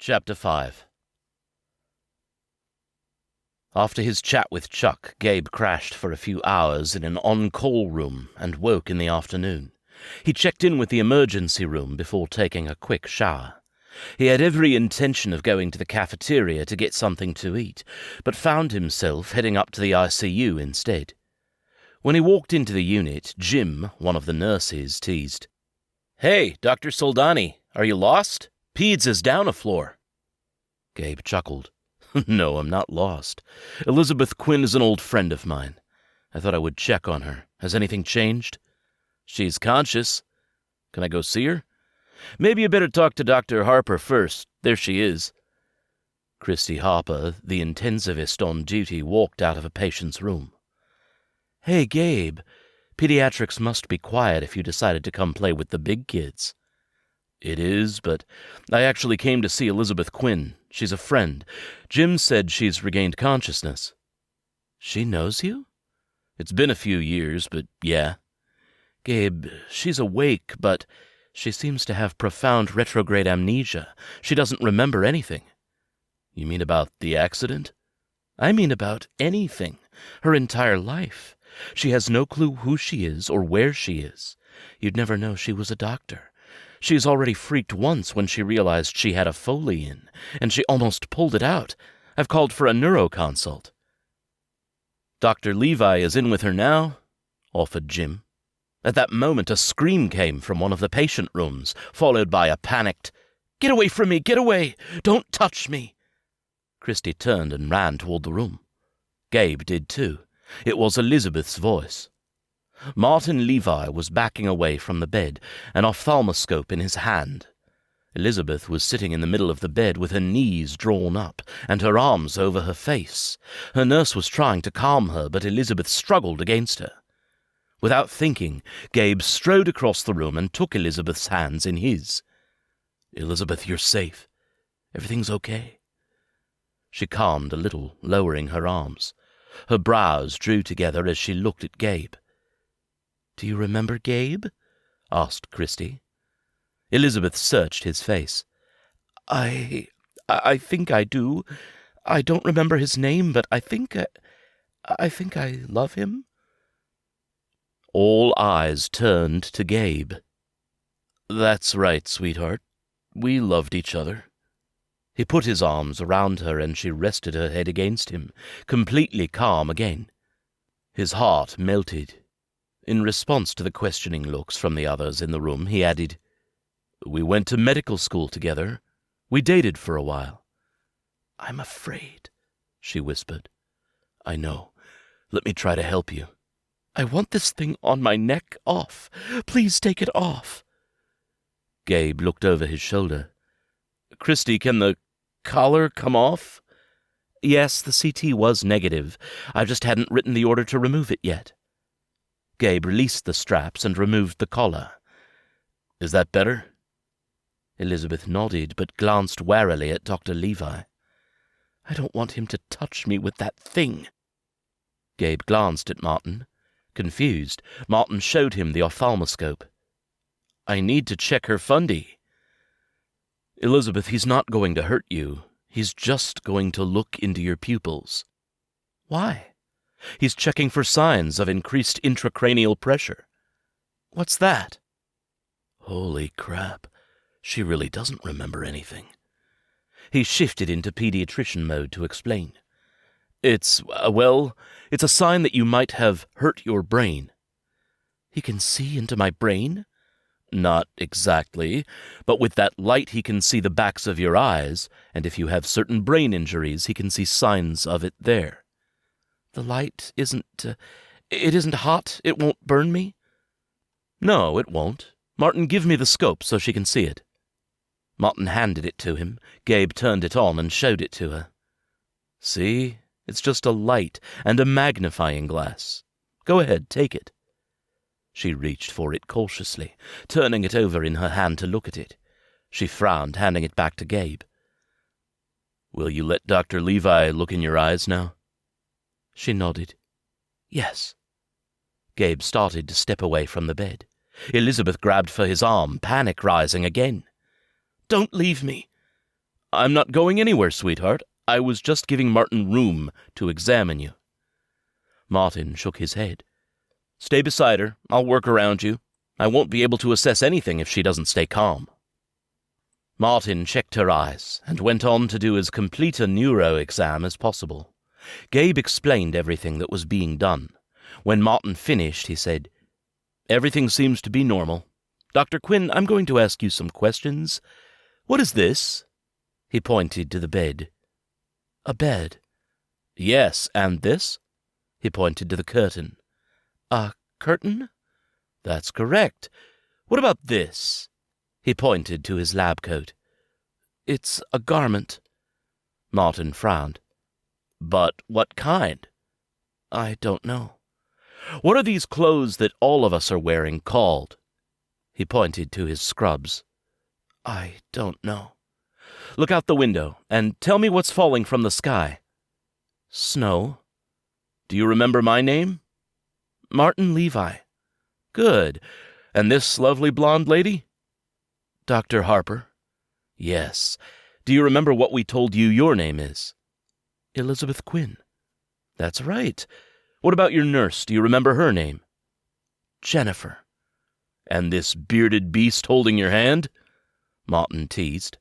Chapter 5. After his chat with Chuck, Gabe crashed for a few hours in an on-call room and woke in the afternoon. He checked in with the emergency room before taking a quick shower. He had every intention of going to the cafeteria to get something to eat, but found himself heading up to the ICU instead. When he walked into the unit, Jim, one of the nurses, teased, "Hey, Dr. Soldani, are you lost? Peds is down a floor." Gabe chuckled. "No, I'm not lost. Elizabeth Quinn is an old friend of mine. I thought I would check on her. Has anything changed?" "She's conscious. Can I go see her?" "Maybe you better talk to Dr. Harper first. There she is." Christy Harper, the intensivist on duty, walked out of a patient's room. "Hey, Gabe, pediatrics must be quiet if you decided to come play with the big kids." "It is, but I actually came to see Elizabeth Quinn. She's a friend. Jim said she's regained consciousness." "She knows you?" "It's been a few years, but yeah." "Gabe, she's awake, but she seems to have profound retrograde amnesia. She doesn't remember anything." "You mean about the accident?" "I mean about anything. Her entire life. She has no clue who she is or where she is. You'd never know she was a doctor. She's already freaked once when she realized she had a Foley in, and she almost pulled it out. I've called for a neuroconsult." "Dr. Levi is in with her now," offered Jim. At that moment, a scream came from one of the patient rooms, followed by a panicked, "Get away from me! Get away! Don't touch me!" Christy turned and ran toward the room. Gabe did too. It was Elizabeth's voice. Martin Levi was backing away from the bed, an ophthalmoscope in his hand. Elizabeth was sitting in the middle of the bed with her knees drawn up and her arms over her face. Her nurse was trying to calm her, but Elizabeth struggled against her. Without thinking, Gabe strode across the room and took Elizabeth's hands in his. "Elizabeth, you're safe. Everything's okay." She calmed a little, lowering her arms. Her brows drew together as she looked at Gabe. "Do you remember Gabe?" asked Christy. Elizabeth searched his face. I think I do. I don't remember his name, but I think I love him." All eyes turned to Gabe. "That's right, sweetheart. We loved each other." He put his arms around her and she rested her head against him, completely calm again. His heart melted. In response to the questioning looks from the others in the room, he added, "We went to medical school together. We dated for a while." "I'm afraid," she whispered. "I know. Let me try to help you." "I want this thing on my neck off. Please take it off." Gabe looked over his shoulder. "Christy, can the collar come off?" "Yes, the CT was negative. I just hadn't written the order to remove it yet." Gabe released the straps and removed the collar. "Is that better?" Elizabeth nodded, but glanced warily at Dr. Levi. "I don't want him to touch me with that thing." Gabe glanced at Martin. Confused, Martin showed him the ophthalmoscope. "I need to check her fundie." "Elizabeth, he's not going to hurt you. He's just going to look into your pupils." "Why?" "He's checking for signs of increased intracranial pressure." "What's that?" Holy crap. She really doesn't remember anything. He shifted into pediatrician mode to explain. It's a sign that you might have hurt your brain." "He can see into my brain?" "Not exactly, but with that light he can see the backs of your eyes, and if you have certain brain injuries, he can see signs of it there." "The light isn't hot? It won't burn me?" "No, it won't. Martin, give me the scope so she can see it." Martin handed it to him. Gabe turned it on and showed it to her. "See? It's just a light and a magnifying glass. Go ahead, take it." She reached for it cautiously, turning it over in her hand to look at it. She frowned, handing it back to Gabe. "Will you let Dr. Levi look in your eyes now?" She nodded. "Yes." Gabe started to step away from the bed. Elizabeth grabbed for his arm, panic rising again. "Don't leave me." I'm not going anywhere, sweetheart. I was just giving Martin room to examine you. Martin shook his head. Stay beside her. I'll work around you. I won't be able to assess anything if she doesn't stay calm. Martin checked her eyes and went on to do as complete a neuro exam as possible. Gabe explained everything that was being done. When Martin finished, he said, Everything seems to be normal. Dr. Quinn, I'm going to ask you some questions. What is this? He pointed to the bed. A bed. Yes, and this? He pointed to the curtain. A curtain? That's correct. What about this? He pointed to his lab coat. It's a garment. Martin frowned. But what kind? I don't know. What are these clothes that all of us are wearing called? He pointed to his scrubs. I don't know. Look out the window and tell me what's falling from the sky. Snow. Do you remember my name? Martin Levi. Good. And this lovely blonde lady? Dr. Harper. Yes. Do you remember what we told you your name is? Elizabeth Quinn. That's right. What about your nurse? Do you remember her name? Jennifer. And this bearded beast holding your hand? Martin teased.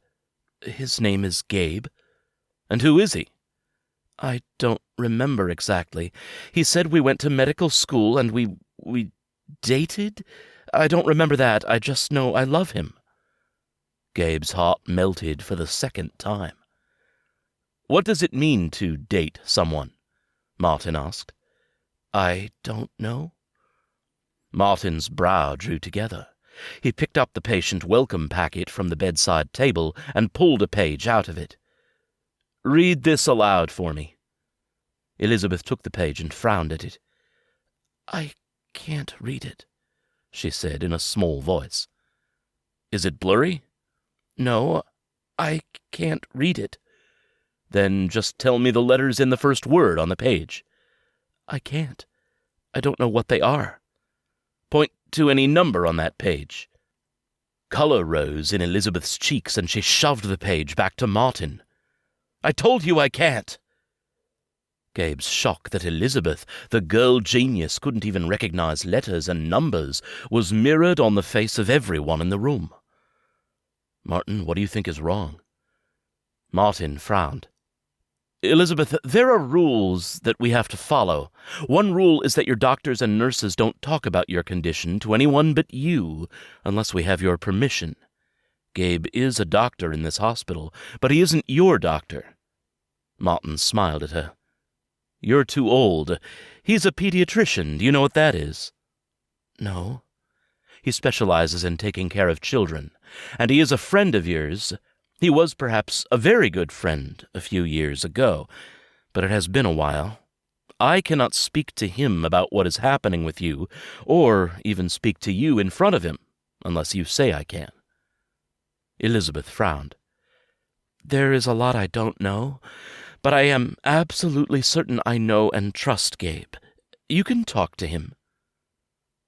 His name is Gabe. And who is he? I don't remember exactly. He said we went to medical school and we dated? I don't remember that. I just know I love him. Gabe's heart melted for the second time. What does it mean to date someone? Martin asked. I don't know. Martin's brow drew together. He picked up the patient welcome packet from the bedside table and pulled a page out of it. Read this aloud for me. Elizabeth took the page and frowned at it. I can't read it, she said in a small voice. Is it blurry? No, I can't read it. Then just tell me the letters in the first word on the page. I can't. I don't know what they are. Point to any number on that page. Color rose in Elizabeth's cheeks, and she shoved the page back to Martin. I told you I can't. Gabe's shock that Elizabeth, the girl genius, couldn't even recognize letters and numbers was mirrored on the face of everyone in the room. Martin, what do you think is wrong? Martin frowned. Elizabeth, there are rules that we have to follow. One rule is that your doctors and nurses don't talk about your condition to anyone but you, unless we have your permission. Gabe is a doctor in this hospital, but he isn't your doctor. Martin smiled at her. You're too old. He's a pediatrician. Do you know what that is? No. He specializes in taking care of children, and he is a friend of yours. He was perhaps a very good friend a few years ago, but it has been a while. I cannot speak to him about what is happening with you, or even speak to you in front of him, unless you say I can. Elizabeth frowned. There is a lot I don't know, but I am absolutely certain I know and trust Gabe. You can talk to him.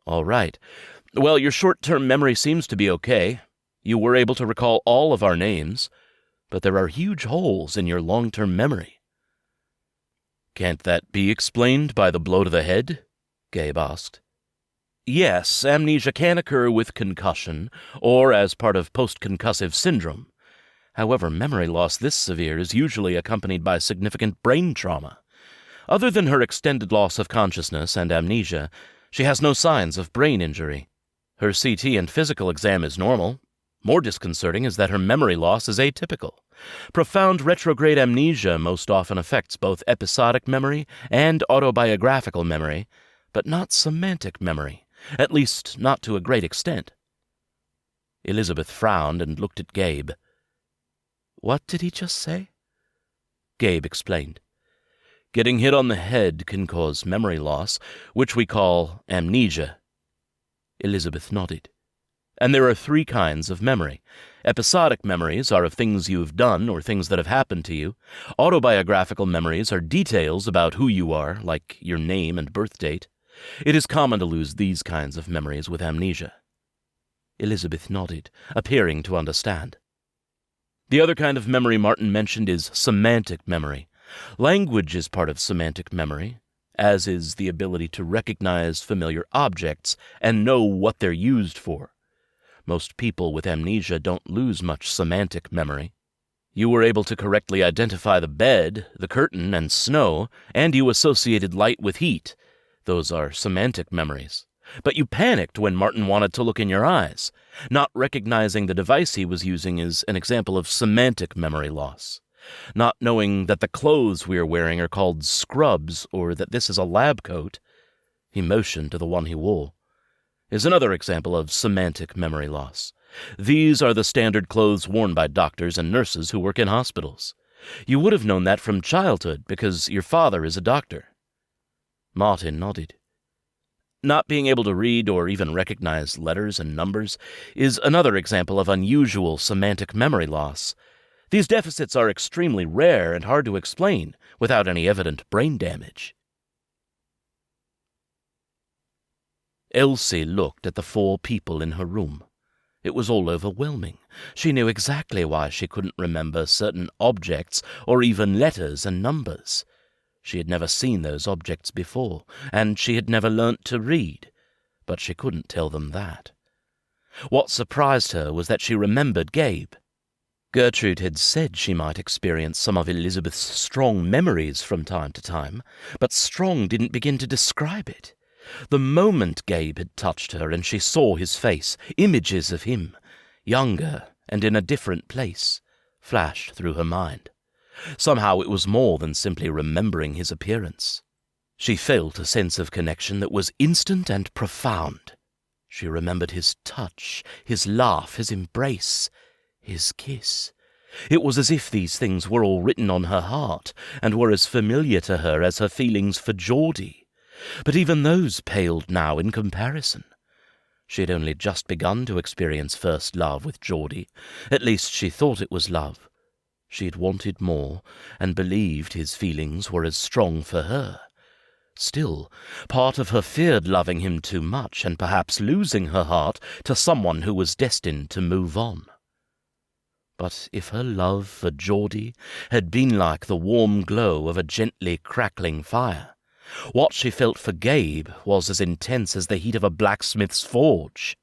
All right. Well, your short-term memory seems to be okay. You were able to recall all of our names, but there are huge holes in your long-term memory. Can't that be explained by the blow to the head? Gabe asked. Yes, amnesia can occur with concussion, or as part of post-concussive syndrome. However, memory loss this severe is usually accompanied by significant brain trauma. Other than her extended loss of consciousness and amnesia, she has no signs of brain injury. Her CT and physical exam is normal. More disconcerting is that her memory loss is atypical. Profound retrograde amnesia most often affects both episodic memory and autobiographical memory, but not semantic memory, at least not to a great extent. Elizabeth frowned and looked at Gabe. What did he just say? Gabe explained. Getting hit on the head can cause memory loss, which we call amnesia. Elizabeth nodded. And there are 3 kinds of memory. Episodic memories are of things you have done or things that have happened to you. Autobiographical memories are details about who you are, like your name and birth date. It is common to lose these kinds of memories with amnesia. Elizabeth nodded, appearing to understand. The other kind of memory Martin mentioned is semantic memory. Language is part of semantic memory, as is the ability to recognize familiar objects and know what they're used for. Most people with amnesia don't lose much semantic memory. You were able to correctly identify the bed, the curtain, and snow, and you associated light with heat. Those are semantic memories. But you panicked when Martin wanted to look in your eyes. Not recognizing the device he was using is an example of semantic memory loss. Not knowing that the clothes we are wearing are called scrubs, or that this is a lab coat, he motioned to the one he wore, is another example of semantic memory loss. These are the standard clothes worn by doctors and nurses who work in hospitals. You would have known that from childhood because your father is a doctor. Martin nodded. Not being able to read or even recognize letters and numbers is another example of unusual semantic memory loss. These deficits are extremely rare and hard to explain without any evident brain damage. Elsie looked at the 4 people in her room. It was all overwhelming. She knew exactly why she couldn't remember certain objects or even letters and numbers. She had never seen those objects before, and she had never learnt to read, but she couldn't tell them that. What surprised her was that she remembered Gabe. Gertrude had said she might experience some of Elizabeth's strong memories from time to time, but strong didn't begin to describe it. The moment Gabe had touched her and she saw his face, images of him, younger and in a different place, flashed through her mind. Somehow it was more than simply remembering his appearance. She felt a sense of connection that was instant and profound. She remembered his touch, his laugh, his embrace, his kiss. It was as if these things were all written on her heart and were as familiar to her as her feelings for Geordie. But even those paled now in comparison. She had only just begun to experience first love with Geordie. At least she thought it was love. She had wanted more, and believed his feelings were as strong for her. Still, part of her feared loving him too much, and perhaps losing her heart to someone who was destined to move on. But if her love for Geordie had been like the warm glow of a gently crackling fire, what she felt for Gabe was as intense as the heat of a blacksmith's forge.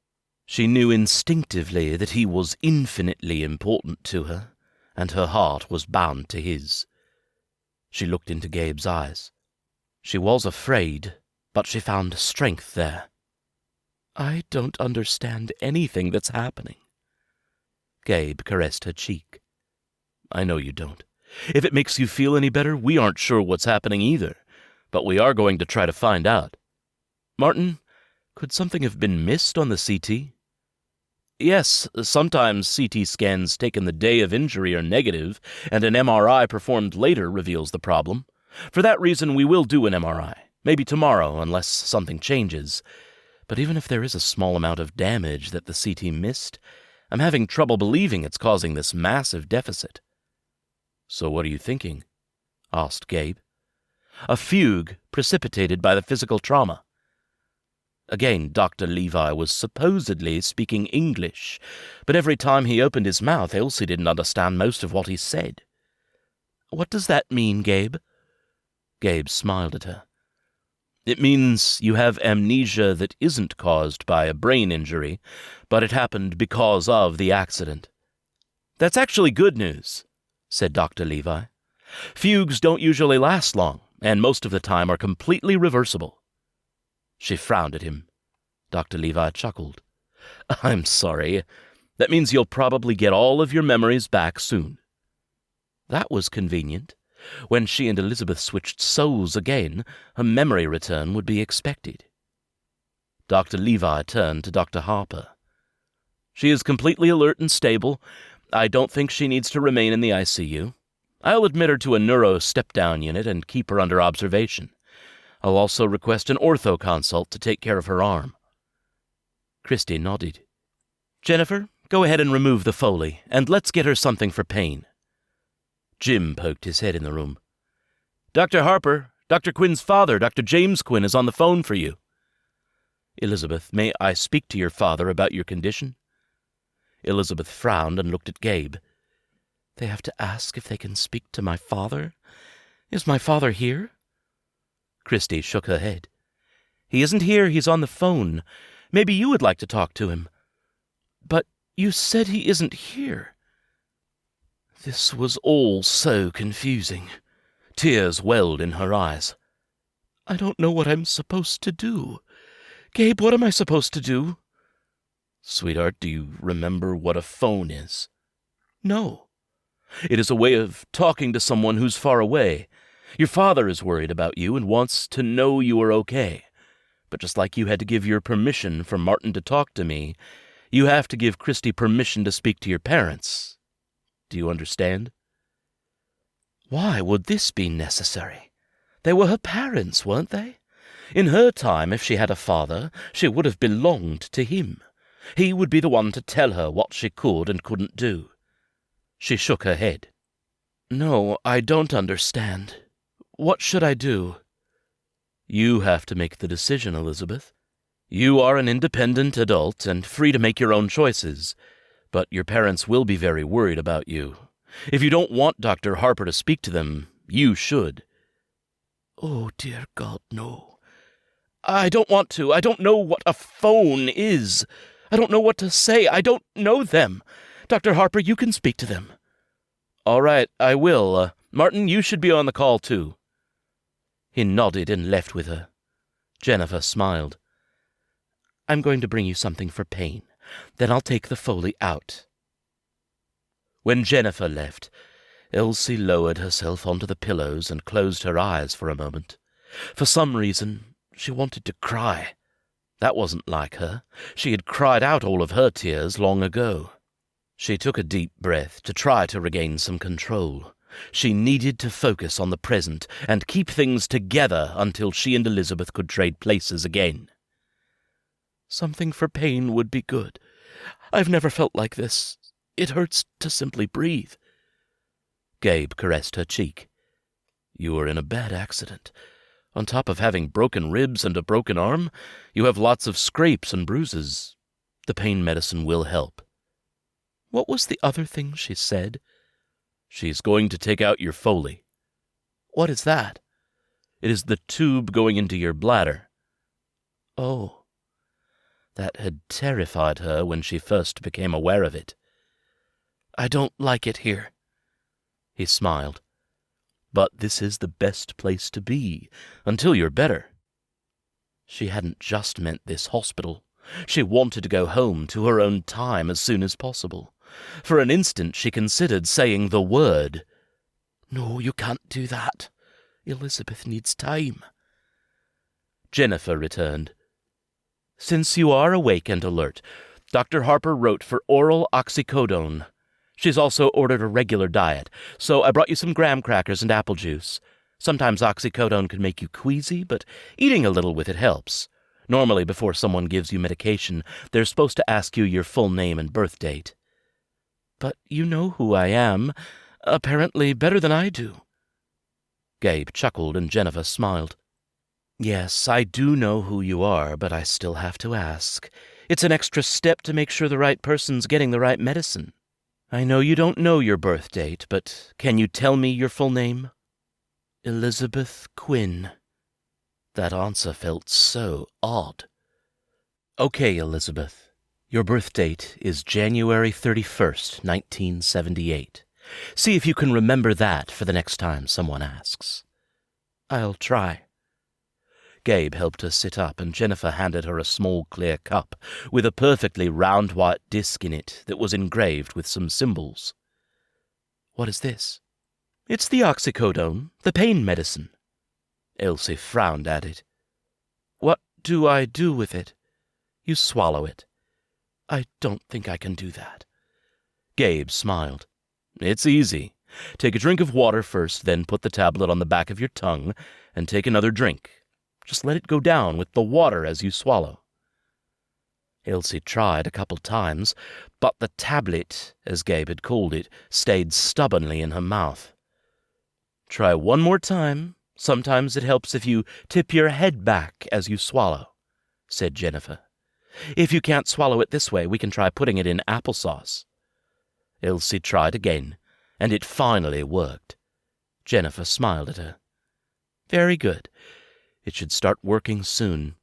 She knew instinctively that he was infinitely important to her, and her heart was bound to his. She looked into Gabe's eyes. She was afraid, but she found strength there. "I don't understand anything that's happening." Gabe caressed her cheek. "I know you don't. If it makes you feel any better, we aren't sure what's happening either. But we are going to try to find out. Martin, could something have been missed on the CT? Yes, sometimes CT scans taken the day of injury are negative, and an MRI performed later reveals the problem. For that reason, we will do an MRI, maybe tomorrow, unless something changes. But even if there is a small amount of damage that the CT missed, I'm having trouble believing it's causing this massive deficit." "So what are you thinking?" asked Gabe. "A fugue precipitated by the physical trauma." Again, Dr. Levi was supposedly speaking English, but every time he opened his mouth, Elsie didn't understand most of what he said. "What does that mean, Gabe?" Gabe smiled at her. "It means you have amnesia that isn't caused by a brain injury, but it happened because of the accident." "That's actually good news," said Dr. Levi. "Fugues don't usually last long, and most of the time are completely reversible." She frowned at him. Dr. Levi chuckled. "I'm sorry. That means you'll probably get all of your memories back soon." That was convenient. When she and Elizabeth switched souls again, a memory return would be expected. Dr. Levi turned to Dr. Harper. "She is completely alert and stable. I don't think she needs to remain in the ICU. I'll admit her to a neuro step-down unit and keep her under observation. I'll also request an ortho consult to take care of her arm." Christy nodded. "Jennifer, go ahead and remove the Foley, and let's get her something for pain." Jim poked his head in the room. "Dr. Harper, Dr. Quinn's father, Dr. James Quinn, is on the phone for you." "Elizabeth, may I speak to your father about your condition?" Elizabeth frowned and looked at Gabe. They have to ask if they can speak to my father? Is my father here? Christy shook her head. He isn't here, he's on the phone. Maybe you would like to talk to him. But you said he isn't here. This was all so confusing. Tears welled in her eyes. I don't know what I'm supposed to do. Gabe, what am I supposed to do? Sweetheart, do you remember what a phone is? No. It is a way of talking to someone who's far away. Your father is worried about you and wants to know you are okay. But just like you had to give your permission for Martin to talk to me, you have to give Christy permission to speak to your parents. Do you understand? Why would this be necessary? They were her parents, weren't they? In her time, if she had a father, she would have belonged to him. He would be the one to tell her what she could and couldn't do. She shook her head. No, I don't understand. What should I do? You have to make the decision, Elizabeth. You are an independent adult and free to make your own choices, but your parents will be very worried about you. If you don't want Dr. Harper to speak to them, you should. Oh, dear God, no. I don't want to. I don't know what a phone is. I don't know what to say. I don't know them. Dr. Harper, you can speak to them. All right, I will. Martin, you should be on the call, too. He nodded and left with her. Jennifer smiled. I'm going to bring you something for pain. Then I'll take the Foley out. When Jennifer left, Elsie lowered herself onto the pillows and closed her eyes for a moment. For some reason, she wanted to cry. That wasn't like her. She had cried out all of her tears long ago. She took a deep breath to try to regain some control. She needed to focus on the present and keep things together until she and Elizabeth could trade places again. Something for pain would be good. I've never felt like this. It hurts to simply breathe. Gabe caressed her cheek. You were in a bad accident. On top of having broken ribs and a broken arm, you have lots of scrapes and bruises. The pain medicine will help. What was the other thing she said? She's going to take out your Foley. What is that? It is the tube going into your bladder. Oh. That had terrified her when she first became aware of it. I don't like it here. He smiled. But this is the best place to be, until you're better. She hadn't just meant this hospital. She wanted to go home to her own time as soon as possible. For an instant she considered saying the word. No, you can't do that. Elizabeth needs time. Jennifer returned. Since you are awake and alert, Dr. Harper wrote for oral oxycodone. She's also ordered a regular diet, so I brought you some graham crackers and apple juice. Sometimes oxycodone can make you queasy, but eating a little with it helps. Normally, before someone gives you medication, they're supposed to ask you your full name and birth date. But you know who I am, apparently better than I do. Gabe chuckled and Jennifer smiled. Yes, I do know who you are, but I still have to ask. It's an extra step to make sure the right person's getting the right medicine. I know you don't know your birth date, but can you tell me your full name? Elizabeth Quinn. That answer felt so odd. Okay, Elizabeth. Your birth date is January 31st, 1978. See if you can remember that for the next time someone asks. I'll try. Gabe helped her sit up, and Jennifer handed her a small clear cup with a perfectly round white disc in it that was engraved with some symbols. What is this? It's the oxycodone, the pain medicine. Elsie frowned at it. What do I do with it? You swallow it. I don't think I can do that. Gabe smiled. It's easy. Take a drink of water first, then put the tablet on the back of your tongue, and take another drink. Just let it go down with the water as you swallow. Elsie tried a couple times, but the tablet, as Gabe had called it, stayed stubbornly in her mouth. Try one more time. Sometimes it helps if you tip your head back as you swallow, said Jennifer. If you can't swallow it this way, we can try putting it in applesauce. Elsie tried again, And it finally worked. Jennifer smiled at her. Very good. It should start working soon.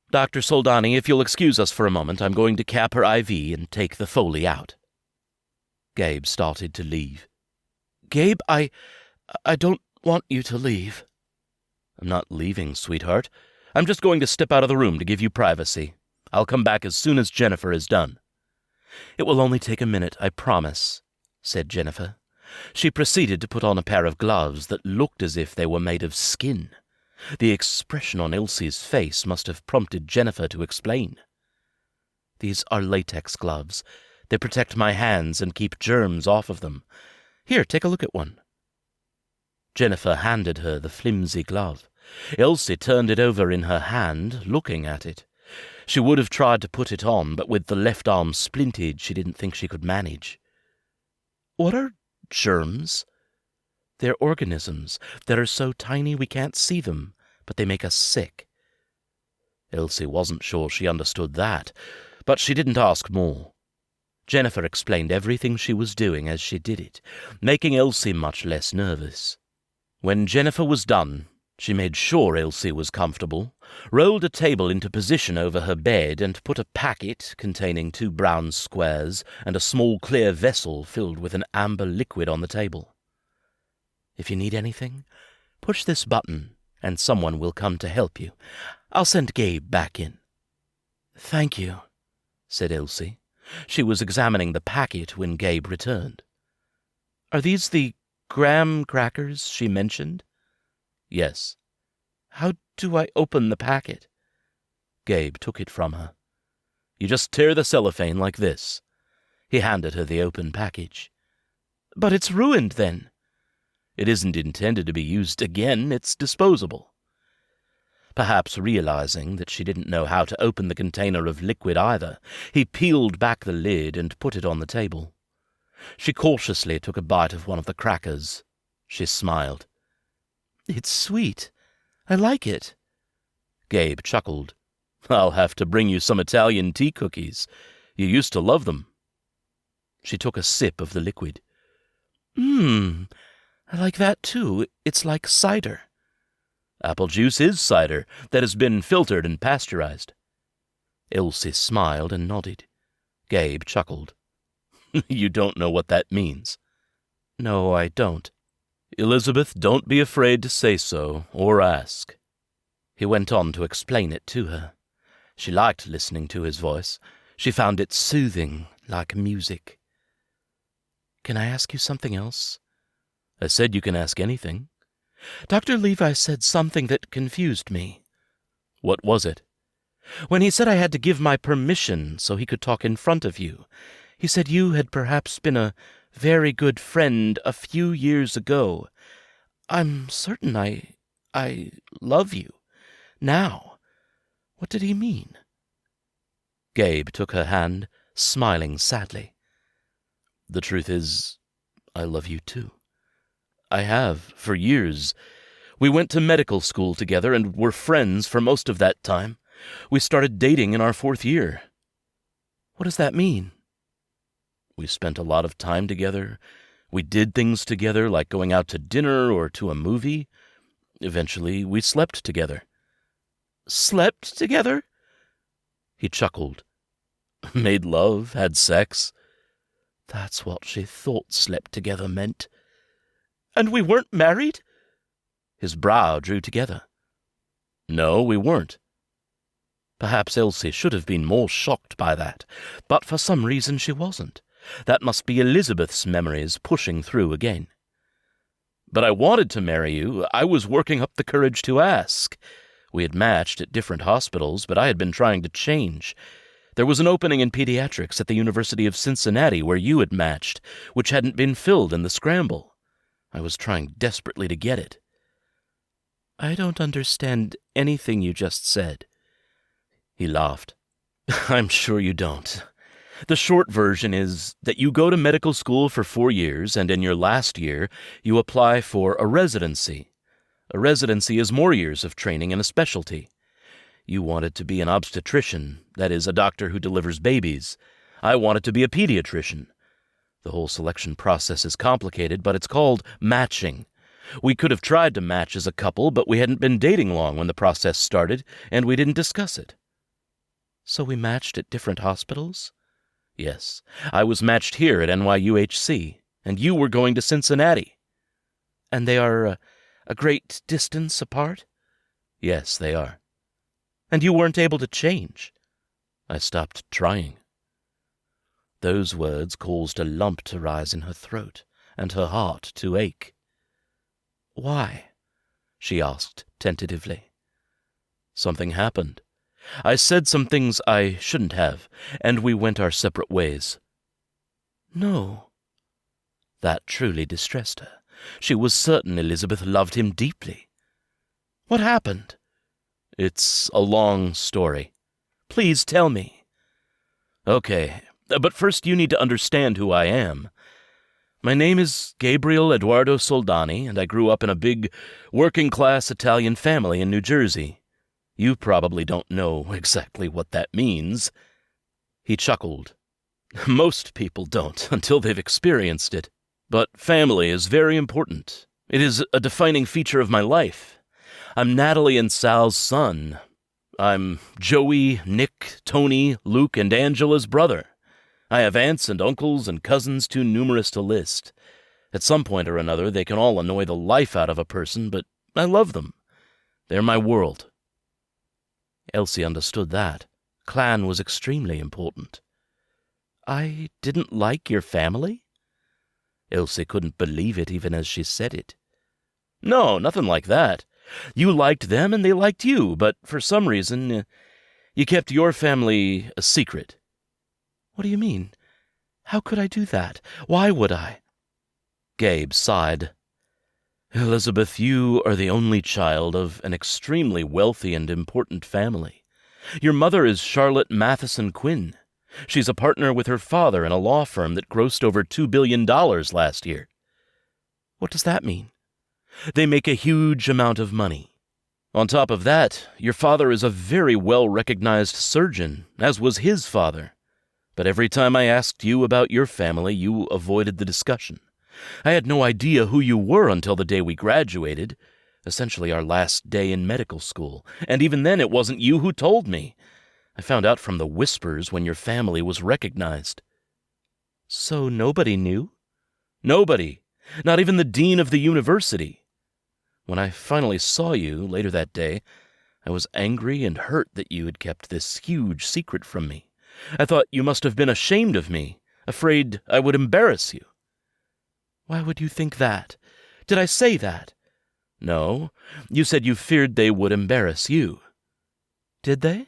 Dr. Soldani, if you'll excuse us for a moment, I'm going to cap her IV and take the Foley out. Gabe started to leave. Gabe, I don't want you to leave. I'm not leaving, sweetheart. I'm just going to step out of the room to give you privacy. I'll come back as soon as Jennifer is done. It will only take a minute, I promise, said Jennifer. She proceeded to put on a pair of gloves that looked as if they were made of skin. The expression on Elsie's face must have prompted Jennifer to explain. These are latex gloves. They protect my hands and keep germs off of them. Here, take a look at one. Jennifer handed her the flimsy glove. Elsie turned it over in her hand, looking at it. She would have tried to put it on, but with the left arm splinted, she didn't think she could manage. What are germs? They're organisms that are so tiny we can't see them, but they make us sick. Elsie wasn't sure she understood that, but she didn't ask more. Jennifer explained everything she was doing as she did it, making Elsie much less nervous. When Jennifer was done, she made sure Elsie was comfortable, rolled a table into position over her bed, and put a packet containing 2 brown squares and a small clear vessel filled with an amber liquid on the table. If you need anything, push this button, and someone will come to help you. I'll send Gabe back in. Thank you, said Elsie. She was examining the packet when Gabe returned. Are these the graham crackers she mentioned? Yes. How do I open the packet? Gabe took it from her. You just tear the cellophane like this. He handed her the open package. But it's ruined, then. It isn't intended to be used again. It's disposable. Perhaps realizing that she didn't know how to open the container of liquid either, he peeled back the lid and put it on the table. She cautiously took a bite of one of the crackers. She smiled. It's sweet. I like it. Gabe chuckled. I'll have to bring you some Italian tea cookies. You used to love them. She took a sip of the liquid. I like that too. It's like cider. Apple juice is cider that has been filtered and pasteurized. Elsie smiled and nodded. Gabe chuckled. You don't know what that means. No, I don't. Elizabeth, don't be afraid to say so or ask. He went on to explain it to her. She liked listening to his voice. She found it soothing, like music. Can I ask you something else? I said you can ask anything. Dr. Levi said something that confused me. What was it? When he said I had to give my permission so he could talk in front of you, he said you had perhaps been a very good friend a few years ago. I'm certain I love you. Now. What did he mean? Gabe took her hand, smiling sadly. The truth is, I love you too. I have, for years. We went to medical school together and were friends for most of that time. We started dating in our 4th year. What does that mean? We spent a lot of time together. We did things together, like going out to dinner or to a movie. Eventually, we slept together. Slept together? He chuckled. Made love, had sex. That's what she thought slept together meant. And we weren't married? His brow drew together. No, we weren't. Perhaps Elsie should have been more shocked by that, but for some reason she wasn't. That must be Elizabeth's memories pushing through again. But I wanted to marry you. I was working up the courage to ask. We had matched at different hospitals, but I had been trying to change. There was an opening in pediatrics at the University of Cincinnati where you had matched, which hadn't been filled in the scramble. I was trying desperately to get it. I don't understand anything you just said. He laughed. I'm sure you don't. The short version is that you go to medical school for 4 years, and in your last year, you apply for a residency. A residency is more years of training in a specialty. You wanted to be an obstetrician, that is, a doctor who delivers babies. I wanted to be a pediatrician. The whole selection process is complicated, but it's called matching. We could have tried to match as a couple, but we hadn't been dating long when the process started, and we didn't discuss it. So we matched at different hospitals? Yes, I was matched here at NYUHC, and you were going to Cincinnati. And they are a great distance apart? Yes, they are. And you weren't able to change? I stopped trying. Those words caused a lump to rise in her throat, and her heart to ache. Why? She asked tentatively. Something happened. I said some things I shouldn't have, and we went our separate ways. No. That truly distressed her. She was certain Elizabeth loved him deeply. What happened? It's a long story. Please tell me. Okay, but first you need to understand who I am. My name is Gabriel Eduardo Soldani, and I grew up in a big, working-class Italian family in New Jersey. You probably don't know exactly what that means. He chuckled. Most people don't, until they've experienced it. But family is very important. It is a defining feature of my life. I'm Natalie and Sal's son. I'm Joey, Nick, Tony, Luke, and Angela's brother. I have aunts and uncles and cousins too numerous to list. At some point or another, they can all annoy the life out of a person, but I love them. They're my world. Elsie understood that. Clan was extremely important. I didn't like your family? Elsie couldn't believe it even as she said it. No, nothing like that. You liked them and they liked you, but for some reason, you kept your family a secret. What do you mean? How could I do that? Why would I? Gabe sighed. Elizabeth, you are the only child of an extremely wealthy and important family. Your mother is Charlotte Matheson Quinn. She's a partner with her father in a law firm that grossed over $2 billion last year. What does that mean? They make a huge amount of money. On top of that, your father is a very well-recognized surgeon, as was his father. But every time I asked you about your family, you avoided the discussion. I had no idea who you were until the day we graduated, essentially our last day in medical school, and even then it wasn't you who told me. I found out from the whispers when your family was recognized. So nobody knew? Nobody. Not even the dean of the university. When I finally saw you later that day, I was angry and hurt that you had kept this huge secret from me. I thought you must have been ashamed of me, afraid I would embarrass you. Why would you think that? Did I say that? No, you said you feared they would embarrass you. Did they?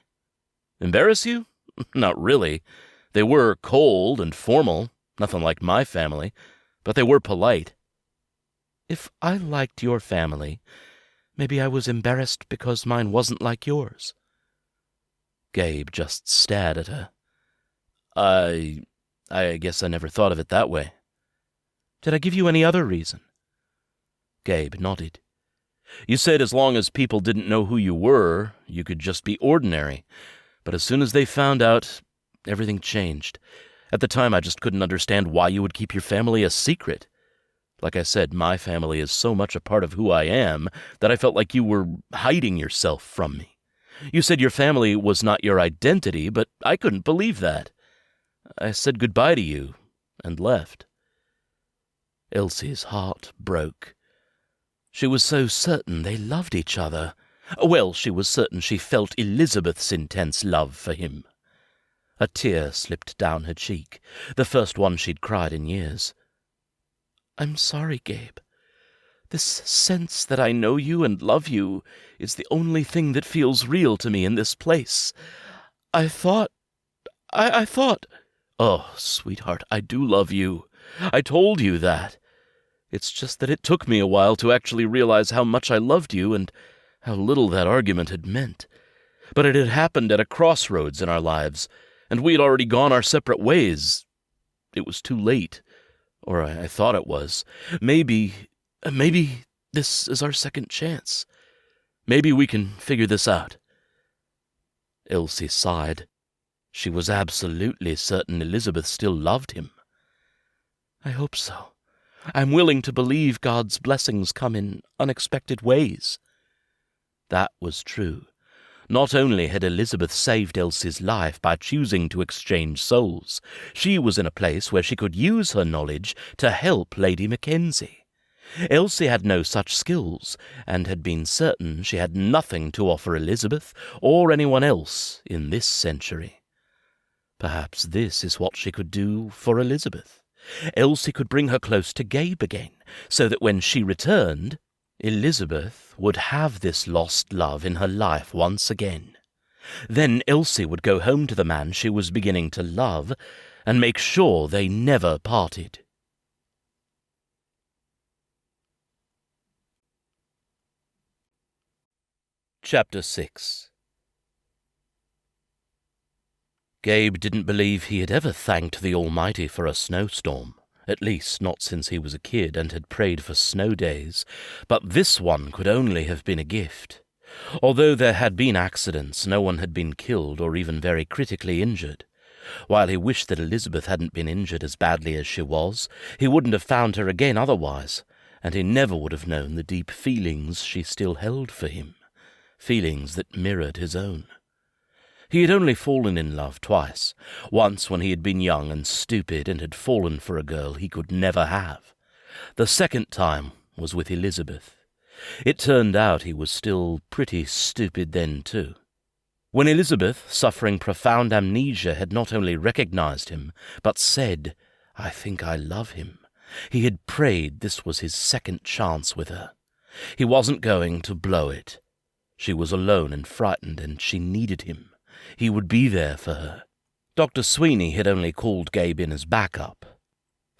Embarrass you? Not really. They were cold and formal, nothing like my family, but they were polite. If I liked your family, maybe I was embarrassed because mine wasn't like yours. Gabe just stared at her. I guess I never thought of it that way. Did I give you any other reason? Gabe nodded. You said as long as people didn't know who you were, you could just be ordinary. But as soon as they found out, everything changed. At the time, I just couldn't understand why you would keep your family a secret. Like I said, my family is so much a part of who I am that I felt like you were hiding yourself from me. You said your family was not your identity, but I couldn't believe that. I said goodbye to you and left. Elsie's heart broke. She was so certain they loved each other. Well, she was certain she felt Elizabeth's intense love for him. A tear slipped down her cheek, the first one she'd cried in years. I'm sorry, Gabe. This sense that I know you and love you is the only thing that feels real to me in this place. I thought... Oh, sweetheart, I do love you. I told you that. It's just that it took me a while to actually realize how much I loved you and how little that argument had meant. But it had happened at a crossroads in our lives, and we had already gone our separate ways. It was too late. Or I thought it was. Maybe this is our second chance. Maybe we can figure this out. Elsie sighed. She was absolutely certain Elizabeth still loved him. I hope so. I'm willing to believe God's blessings come in unexpected ways. That was true. Not only had Elizabeth saved Elsie's life by choosing to exchange souls, she was in a place where she could use her knowledge to help Lady Mackenzie. Elsie had no such skills, and had been certain she had nothing to offer Elizabeth or anyone else in this century. Perhaps this is what she could do for Elizabeth. Elsie could bring her close to Gabe again, so that when she returned, Elizabeth would have this lost love in her life once again. Then Elsie would go home to the man she was beginning to love, and make sure they never parted. Chapter 6. Gabe didn't believe he had ever thanked the Almighty for a snowstorm, at least not since he was a kid and had prayed for snow days, but this one could only have been a gift. Although there had been accidents, no one had been killed or even very critically injured. While he wished that Elizabeth hadn't been injured as badly as she was, he wouldn't have found her again otherwise, and he never would have known the deep feelings she still held for him, feelings that mirrored his own. He had only fallen in love twice, once when he had been young and stupid and had fallen for a girl he could never have. The second time was with Elizabeth. It turned out he was still pretty stupid then too. When Elizabeth, suffering profound amnesia, had not only recognized him, but said, "I think I love him," he had prayed this was his second chance with her. He wasn't going to blow it. She was alone and frightened, and she needed him. He would be there for her. Dr. Sweeney had only called Gabe in as backup.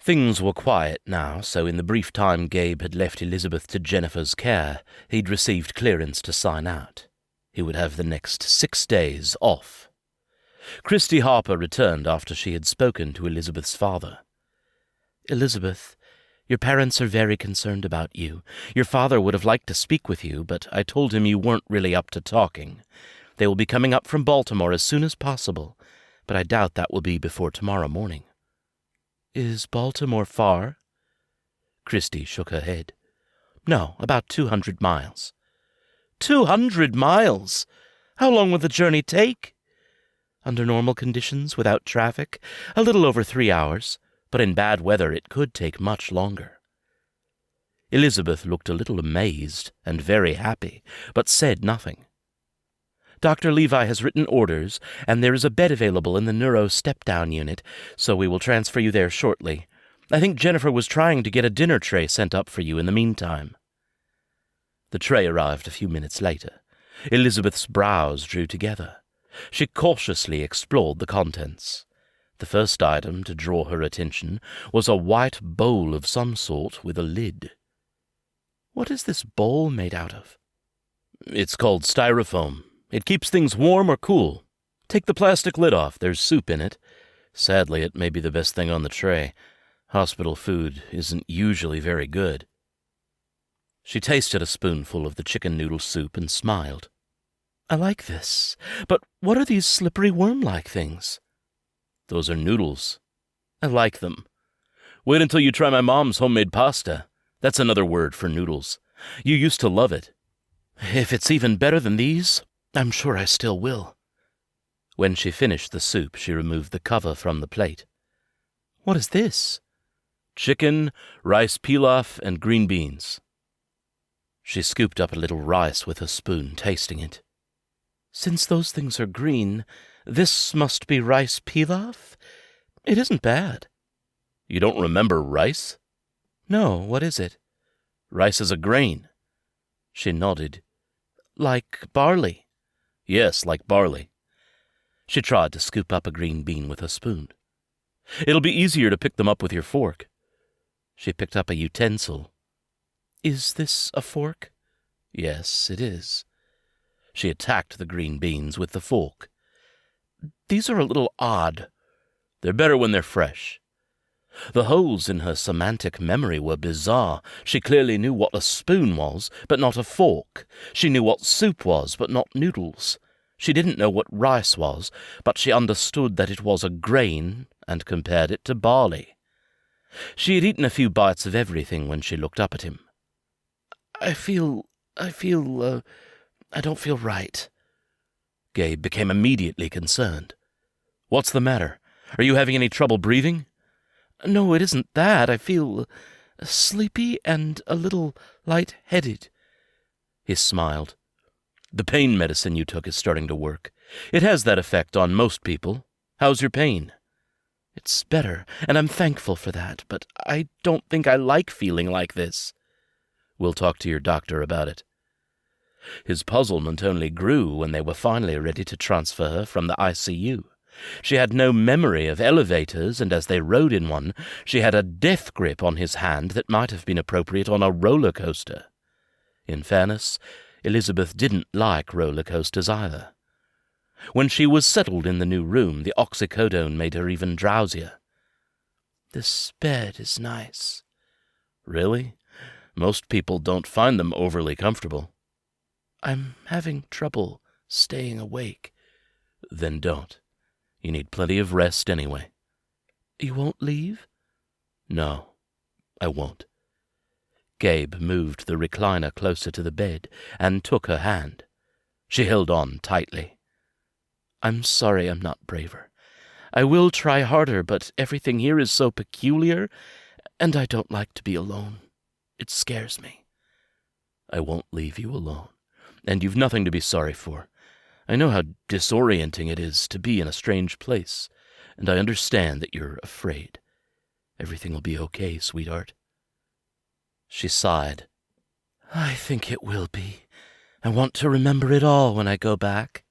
Things were quiet now, so in the brief time Gabe had left Elizabeth to Jennifer's care, he'd received clearance to sign out. He would have the next 6 days off. Christy Harper returned after she had spoken to Elizabeth's father. "Elizabeth, your parents are very concerned about you. Your father would have liked to speak with you, but I told him you weren't really up to talking. They will be coming up from Baltimore as soon as possible, but I doubt that will be before tomorrow morning." "Is Baltimore far?" Christy shook her head. "No, about 200 miles. 200 miles? How long will the journey take?" "Under normal conditions, without traffic, a little over 3 hours. But in bad weather it could take much longer." Elizabeth looked a little amazed and very happy, but said nothing. "Dr. Levi has written orders, and there is a bed available in the neuro step-down unit, so we will transfer you there shortly. I think Jennifer was trying to get a dinner tray sent up for you in the meantime." The tray arrived a few minutes later. Elizabeth's brows drew together. She cautiously explored the contents. The first item to draw her attention was a white bowl of some sort with a lid. "What is this bowl made out of?" "It's called styrofoam. It keeps things warm or cool. Take the plastic lid off. There's soup in it. Sadly, it may be the best thing on the tray. Hospital food isn't usually very good." She tasted a spoonful of the chicken noodle soup and smiled. "I like this. But what are these slippery worm-like things?" "Those are noodles. I like them. Wait until you try my mom's homemade pasta. That's another word for noodles. You used to love it." "If it's even better than these, I'm sure I still will." When she finished the soup, she removed the cover from the plate. "What is this?" "Chicken, rice pilaf, and green beans." She scooped up a little rice with her spoon, tasting it. "Since those things are green, this must be rice pilaf? It isn't bad." "You don't remember rice?" "No, what is it?" "Rice is a grain." She nodded. "Like barley?" "Yes, like barley." She tried to scoop up a green bean with her spoon. "It'll be easier to pick them up with your fork." She picked up a utensil. "Is this a fork?" "Yes, it is." She attacked the green beans with the fork. "These are a little odd." "They're better when they're fresh." The holes in her semantic memory were bizarre. She clearly knew what a spoon was, but not a fork. She knew what soup was, but not noodles. She didn't know what rice was, but she understood that it was a grain and compared it to barley. She had eaten a few bites of everything when she looked up at him. I don't feel right." Gabe became immediately concerned. "What's the matter? Are you having any trouble breathing?" "No, it isn't that. I feel sleepy and a little light-headed." He smiled. "The pain medicine you took is starting to work. It has that effect on most people. How's your pain?" "It's better, and I'm thankful for that, but I don't think I like feeling like this." "We'll talk to your doctor about it." His puzzlement only grew when they were finally ready to transfer her from the ICU. She had no memory of elevators, and as they rode in one, she had a death grip on his hand that might have been appropriate on a roller coaster. In fairness, Elizabeth didn't like roller coasters either. When she was settled in the new room, the oxycodone made her even drowsier. "This bed is nice." "Really? Most people don't find them overly comfortable." "I'm having trouble staying awake." "Then don't. You need plenty of rest anyway." "You won't leave?" "No, I won't." Gabe moved the recliner closer to the bed and took her hand. She held on tightly. "I'm sorry I'm not braver. I will try harder, but everything here is so peculiar, and I don't like to be alone. It scares me." "I won't leave you alone, and you've nothing to be sorry for. I know how disorienting it is to be in a strange place, and I understand that you're afraid. Everything will be okay, sweetheart." She sighed. "I think it will be. I want to remember it all when I go back."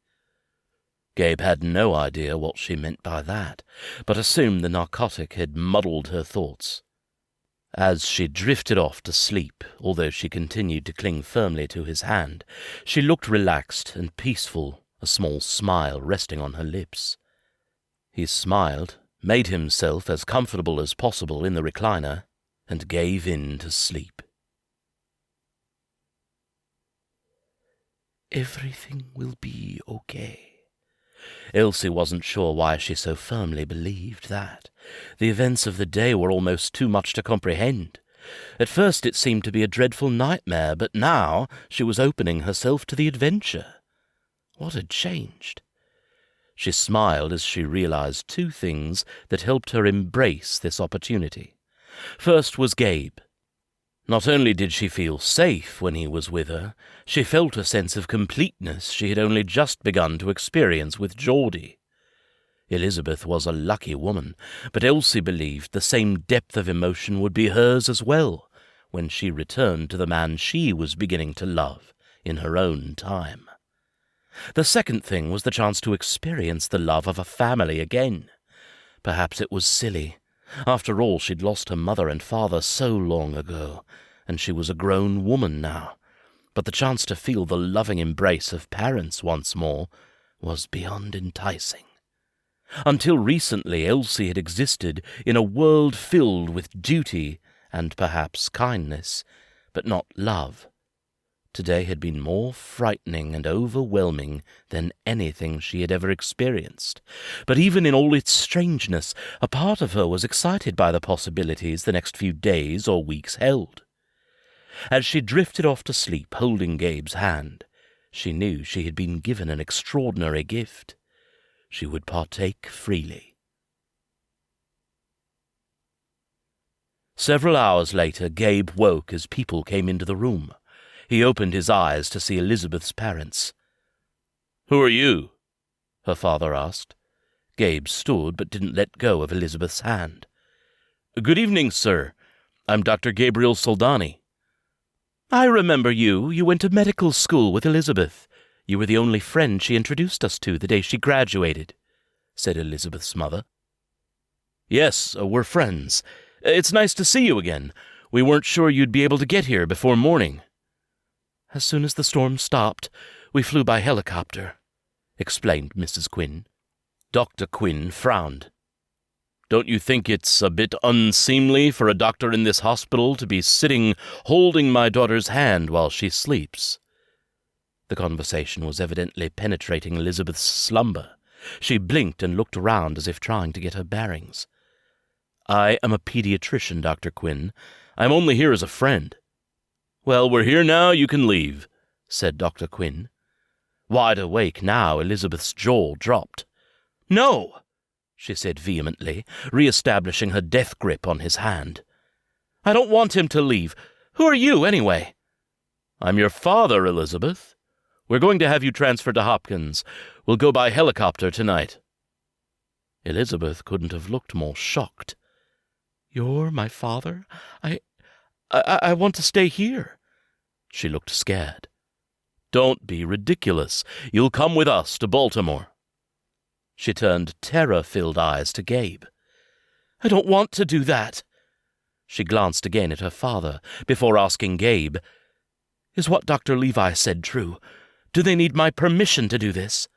Gabe had no idea what she meant by that, but assumed the narcotic had muddled her thoughts. As she drifted off to sleep, although she continued to cling firmly to his hand, she looked relaxed and peaceful, a small smile resting on her lips. He smiled, made himself as comfortable as possible in the recliner, and gave in to sleep. "Everything will be okay." Elsie wasn't sure why she so firmly believed that. The events of the day were almost too much to comprehend. At first it seemed to be a dreadful nightmare, but now she was opening herself to the adventure. What had changed? She smiled as she realized two things that helped her embrace this opportunity. First was Gabe. Not only did she feel safe when he was with her, she felt a sense of completeness she had only just begun to experience with Geordie. Elizabeth was a lucky woman, but Elsie believed the same depth of emotion would be hers as well when she returned to the man she was beginning to love in her own time. The second thing was the chance to experience the love of a family again. Perhaps it was silly. After all, she'd lost her mother and father so long ago, and she was a grown woman now. But the chance to feel the loving embrace of parents once more was beyond enticing. Until recently, Elsie had existed in a world filled with duty and perhaps kindness, but not love. Today had been more frightening and overwhelming than anything she had ever experienced. But even in all its strangeness, a part of her was excited by the possibilities the next few days or weeks held. As she drifted off to sleep, holding Gabe's hand, she knew she had been given an extraordinary gift. She would partake freely. Several hours later, Gabe woke as people came into the room. He opened his eyes to see Elizabeth's parents. "Who are you?" her father asked. Gabe stood but didn't let go of Elizabeth's hand. "Good evening, sir. I'm Dr. Gabriel Soldani." "I remember you. You went to medical school with Elizabeth. You were the only friend she introduced us to the day she graduated," said Elizabeth's mother. "Yes, we're friends. It's nice to see you again. We weren't sure you'd be able to get here before morning." "As soon as the storm stopped, we flew by helicopter," explained Mrs. Quinn. Dr. Quinn frowned. "Don't you think it's a bit unseemly for a doctor in this hospital to be sitting holding my daughter's hand while she sleeps?" The conversation was evidently penetrating Elizabeth's slumber. She blinked and looked around as if trying to get her bearings. I am a pediatrician, Dr. Quinn. I'm only here as a friend. Well, we're here now, you can leave, said Dr. Quinn. Wide awake now, Elizabeth's jaw dropped. No, she said vehemently, re-establishing her death grip on his hand. I don't want him to leave. Who are you, anyway? I'm your father, Elizabeth. We're going to have you transferred to Hopkins. We'll go by helicopter tonight. Elizabeth couldn't have looked more shocked. You're my father? I want to stay here. She looked scared. Don't be ridiculous. You'll come with us to Baltimore. She turned terror-filled eyes to Gabe. I don't want to do that. She glanced again at her father before asking Gabe, Is what Dr. Levi said true? Do they need my permission to do this?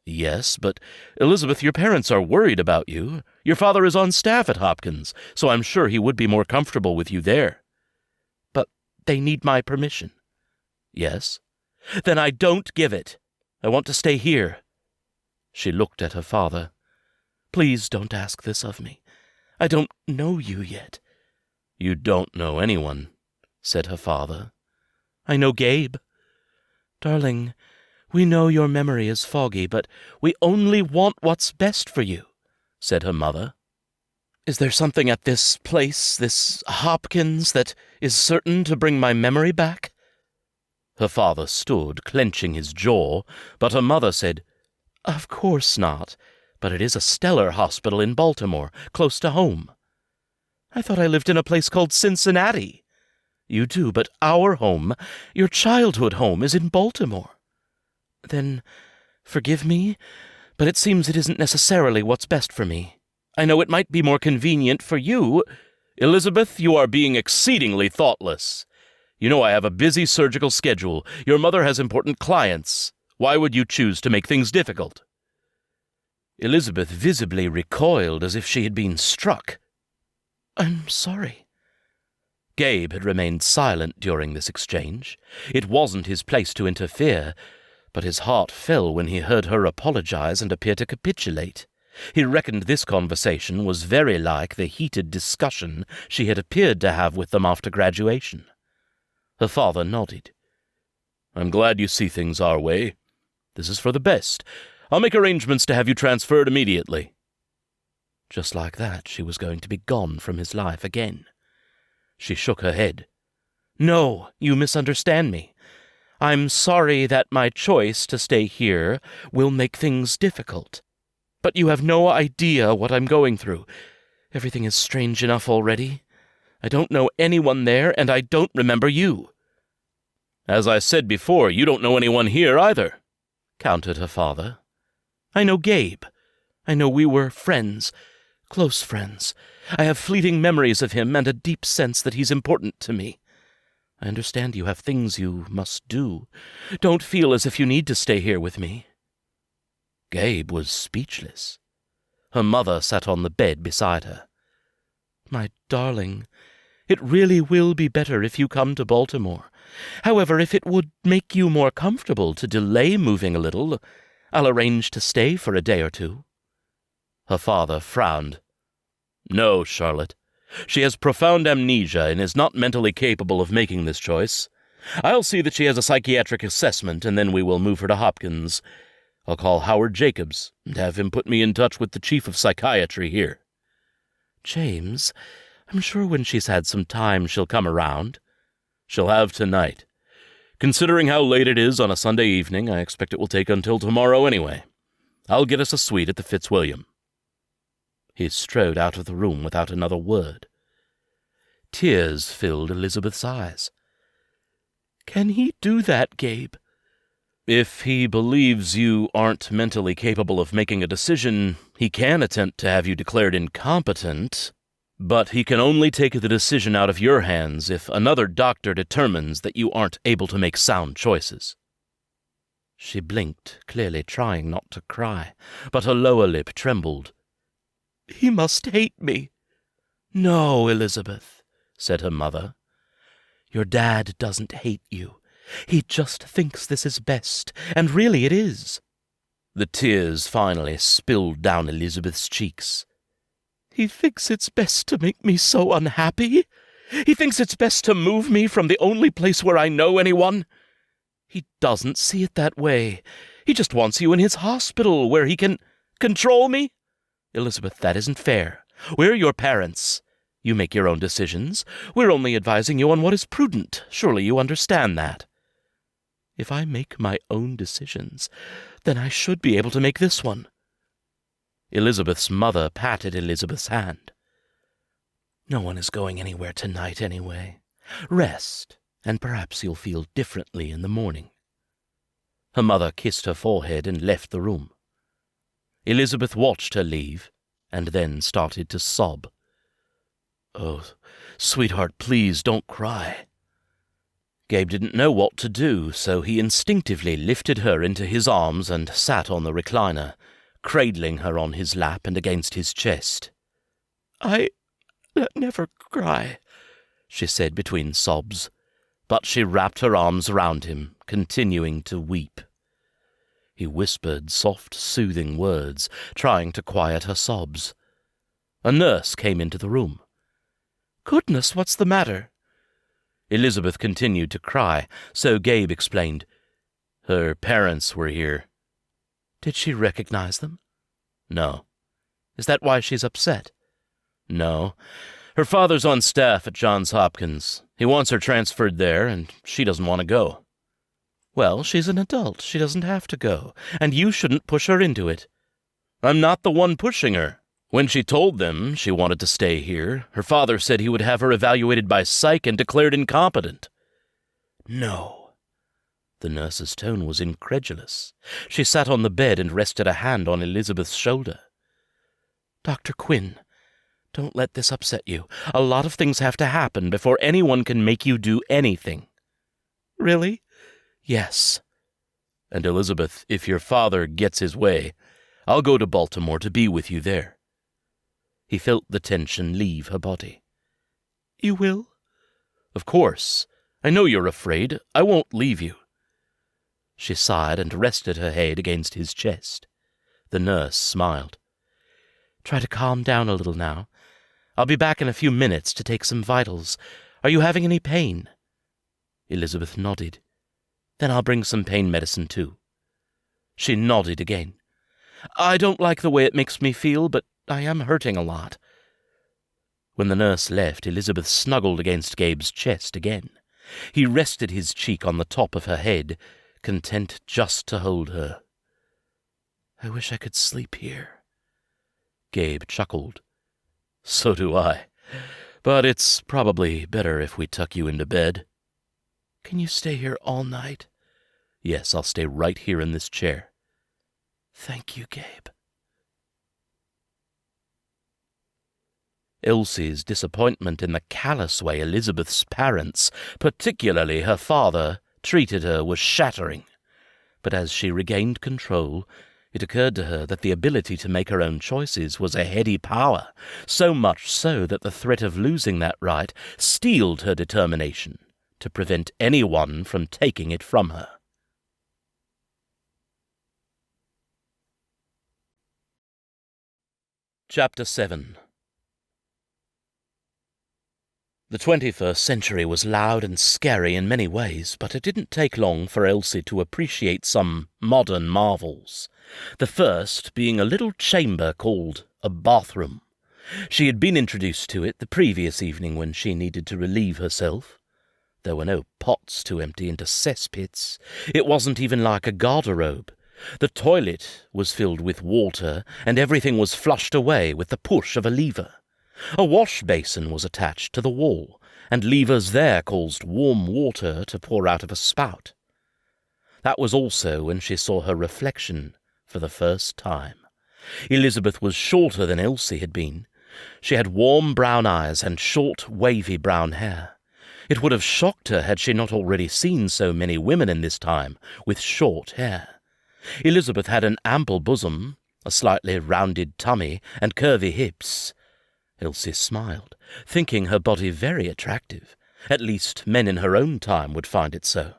Yes, but, Elizabeth, your parents are worried about you. Your father is on staff at Hopkins, so I'm sure he would be more comfortable with you there. But they need my permission. Yes. Then I don't give it. I want to stay here. She looked at her father. Please don't ask this of me. I don't know you yet. You don't know anyone, said her father. I know Gabe. Darling, we know your memory is foggy, but we only want what's best for you, said her mother. Is there something at this place, this Hopkins, that is certain to bring my memory back? Her father stood, clenching his jaw, but her mother said, Of course not, but it is a stellar hospital in Baltimore, close to home. I thought I lived in a place called Cincinnati. You do, but our home, your childhood home, is in Baltimore. Then, forgive me, but it seems it isn't necessarily what's best for me. I know it might be more convenient for you. Elizabeth, you are being exceedingly thoughtless. You know I have a busy surgical schedule. Your mother has important clients. Why would you choose to make things difficult? Elizabeth visibly recoiled as if she had been struck. I'm sorry. Gabe had remained silent during this exchange. It wasn't his place to interfere, but his heart fell when he heard her apologize and appear to capitulate. He reckoned this conversation was very like the heated discussion she had appeared to have with them after graduation. Her father nodded. I'm glad you see things our way. This is for the best. I'll make arrangements to have you transferred immediately. Just like that, she was going to be gone from his life again. She shook her head. No, you misunderstand me. I'm sorry that my choice to stay here will make things difficult. But you have no idea what I'm going through. Everything is strange enough already. I don't know anyone there, and I don't remember you. As I said before, you don't know anyone here either, countered her father. I know Gabe. I know we were friends, close friends. I have fleeting memories of him and a deep sense that he's important to me. I understand you have things you must do. Don't feel as if you need to stay here with me. Gabe was speechless. Her mother sat on the bed beside her. My darling, it really will be better if you come to Baltimore. However, if it would make you more comfortable to delay moving a little, I'll arrange to stay for a day or two. Her father frowned. No, Charlotte. She has profound amnesia and is not mentally capable of making this choice. I'll see that she has a psychiatric assessment, and then we will move her to Hopkins. I'll call Howard Jacobs and have him put me in touch with the chief of psychiatry here. James, I'm sure when she's had some time she'll come around. She'll have tonight. Considering how late it is on a Sunday evening, I expect it will take until tomorrow anyway. I'll get us a suite at the Fitzwilliam. He strode out of the room without another word. Tears filled Elizabeth's eyes. Can he do that, Gabe? If he believes you aren't mentally capable of making a decision, he can attempt to have you declared incompetent, but he can only take the decision out of your hands if another doctor determines that you aren't able to make sound choices. She blinked, clearly trying not to cry, but her lower lip trembled. He must hate me. No, Elizabeth, said her mother. Your dad doesn't hate you. He just thinks this is best, and really it is. The tears finally spilled down Elizabeth's cheeks. He thinks it's best to make me so unhappy. He thinks it's best to move me from the only place where I know anyone. He doesn't see it that way. He just wants you in his hospital where he can control me. Elizabeth, that isn't fair. We're your parents. You make your own decisions. We're only advising you on what is prudent. Surely you understand that. If I make my own decisions, then I should be able to make this one. Elizabeth's mother patted Elizabeth's hand. No one is going anywhere tonight anyway. Rest, and perhaps you'll feel differently in the morning. Her mother kissed her forehead and left the room. Elizabeth watched her leave, and then started to sob. Oh, sweetheart, please don't cry. Gabe didn't know what to do, so he instinctively lifted her into his arms and sat on the recliner, cradling her on his lap and against his chest. I never cry, she said between sobs, but she wrapped her arms round him, continuing to weep. He whispered soft, soothing words, trying to quiet her sobs. A nurse came into the room. Goodness, what's the matter? Elizabeth continued to cry, so Gabe explained. Her parents were here. Did she recognize them? No. Is that why she's upset? No. Her father's on staff at Johns Hopkins. He wants her transferred there, and she doesn't want to go. Well, she's an adult. She doesn't have to go, and you shouldn't push her into it. I'm not the one pushing her. When she told them she wanted to stay here, her father said he would have her evaluated by psych and declared incompetent. No. The nurse's tone was incredulous. She sat on the bed and rested a hand on Elizabeth's shoulder. Dr. Quinn, don't let this upset you. A lot of things have to happen before anyone can make you do anything. Really? Yes. And Elizabeth, if your father gets his way, I'll go to Baltimore to be with you there. He felt the tension leave her body. You will? Of course. I know you're afraid. I won't leave you. She sighed and rested her head against his chest. The nurse smiled. Try to calm down a little now. I'll be back in a few minutes to take some vitals. Are you having any pain? Elizabeth nodded. Then I'll bring some pain medicine too. She nodded again. I don't like the way it makes me feel, but I am hurting a lot. When the nurse left, Elizabeth snuggled against Gabe's chest again. He rested his cheek on the top of her head, content just to hold her. I wish I could sleep here. Gabe chuckled. So do I. But it's probably better if we tuck you into bed. Can you stay here all night? Yes, I'll stay right here in this chair. Thank you, Gabe. Elsie's disappointment in the callous way Elizabeth's parents, particularly her father, treated her was shattering. But as she regained control, it occurred to her that the ability to make her own choices was a heady power, so much so that the threat of losing that right steeled her determination to prevent anyone from taking it from her. Chapter 7. The 21st century was loud and scary in many ways, but it didn't take long for Elsie to appreciate some modern marvels. The first being a little chamber called a bathroom. She had been introduced to it the previous evening when she needed to relieve herself. There were no pots to empty into cesspits. It wasn't even like a garderobe. The toilet was filled with water, and everything was flushed away with the push of a lever. A wash basin was attached to the wall, and levers there caused warm water to pour out of a spout. That was also when she saw her reflection for the first time. Elizabeth was shorter than Elsie had been. She had warm brown eyes and short, wavy brown hair. It would have shocked her had she not already seen so many women in this time with short hair. Elizabeth had an ample bosom, a slightly rounded tummy, and curvy hips. Elsie smiled, thinking her body very attractive. At least men in her own time would find it so.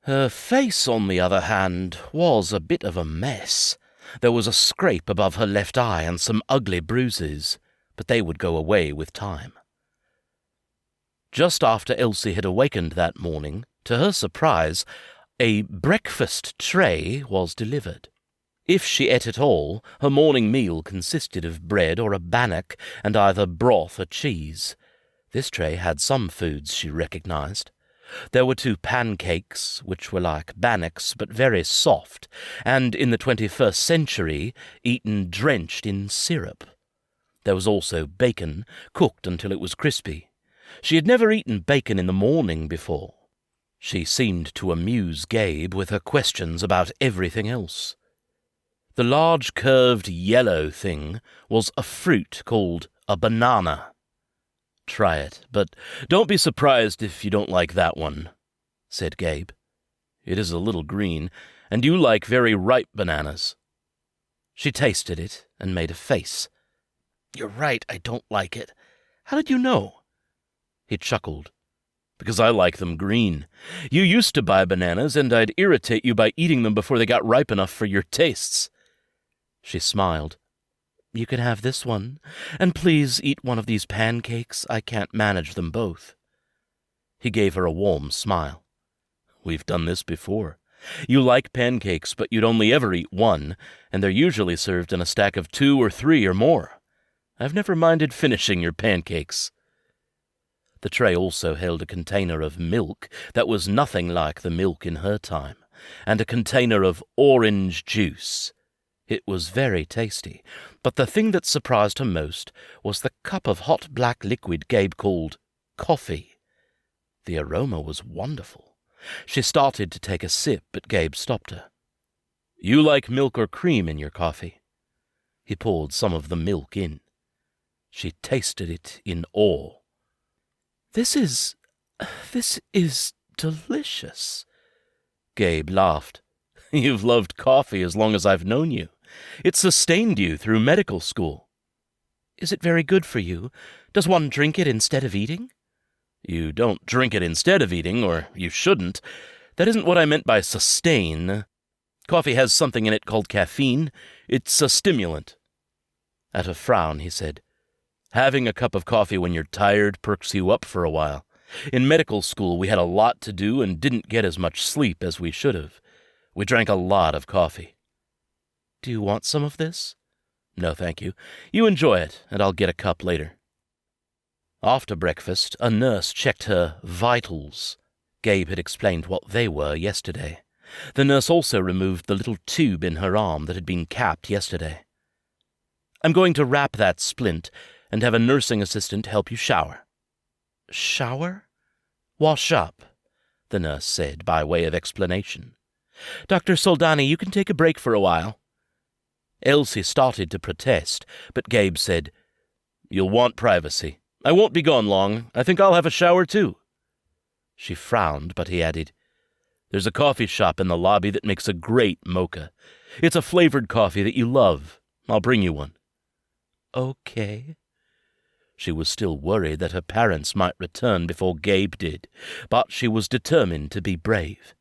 Her face, on the other hand, was a bit of a mess. There was a scrape above her left eye and some ugly bruises. but they would go away with time. Just after Elsie had awakened that morning, to her surprise, a breakfast tray was delivered. If she ate at all, her morning meal consisted of bread or a bannock and either broth or cheese. This tray had some foods she recognized. There were 2 pancakes, which were like bannocks but very soft, and in the 21st century eaten drenched in syrup. There was also bacon, cooked until it was crispy. She had never eaten bacon in the morning before. She seemed to amuse Gabe with her questions about everything else. The large curved yellow thing was a fruit called a banana. "Try it, but don't be surprised if you don't like that one," said Gabe. "It is a little green, and you like very ripe bananas." She tasted it and made a face. "You're right, I don't like it. How did you know?" He chuckled. "Because I like them green. You used to buy bananas, and I'd irritate you by eating them before they got ripe enough for your tastes." She smiled. "You can have this one, and please eat one of these pancakes. I can't manage them both." He gave her a warm smile. "We've done this before. You like pancakes, but you'd only ever eat one, and they're usually served in a stack of 2 or 3 or more. I've never minded finishing your pancakes." The tray also held a container of milk that was nothing like the milk in her time, and a container of orange juice. It was very tasty, but the thing that surprised her most was the cup of hot black liquid Gabe called coffee. The aroma was wonderful. She started to take a sip, but Gabe stopped her. "You like milk or cream in your coffee?" He poured some of the milk in. She tasted it in awe. This is delicious." Gabe laughed. "You've loved coffee as long as I've known you. It sustained you through medical school." "Is it very good for you? Does one drink it instead of eating?" "You don't drink it instead of eating, or you shouldn't. That isn't what I meant by sustain. Coffee has something in it called caffeine. It's a stimulant." At a frown, he said, "Having a cup of coffee when you're tired perks you up for a while. In medical school, we had a lot to do and didn't get as much sleep as we should have. We drank a lot of coffee." "Do you want some of this?" "No, thank you. You enjoy it, and I'll get a cup later." After breakfast, a nurse checked her vitals. Gabe had explained what they were yesterday. The nurse also removed the little tube in her arm that had been capped yesterday. "I'm going to wrap that splint and have a nursing assistant help you shower." "Shower?" "Wash up," the nurse said by way of explanation. "Dr. Soldani, you can take a break for a while." Elsie started to protest, but Gabe said, "You'll want privacy. I won't be gone long. I think I'll have a shower too." She frowned, but he added, "There's a coffee shop in the lobby that makes a great mocha. It's a flavored coffee that you love. I'll bring you one." "Okay." She was still worried that her parents might return before Gabe did, but she was determined to be brave.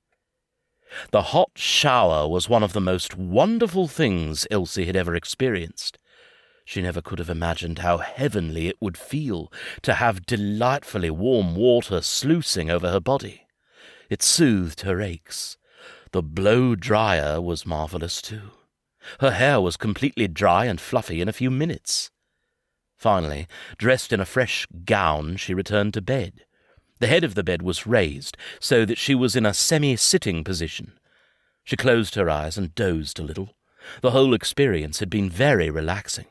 The hot shower was one of the most wonderful things Elsie had ever experienced. She never could have imagined how heavenly it would feel to have delightfully warm water sluicing over her body. It soothed her aches. The blow-dryer was marvelous too. Her hair was completely dry and fluffy in a few minutes. Finally, dressed in a fresh gown, she returned to bed. The head of the bed was raised, so that she was in a semi-sitting position. She closed her eyes and dozed a little. The whole experience had been very relaxing.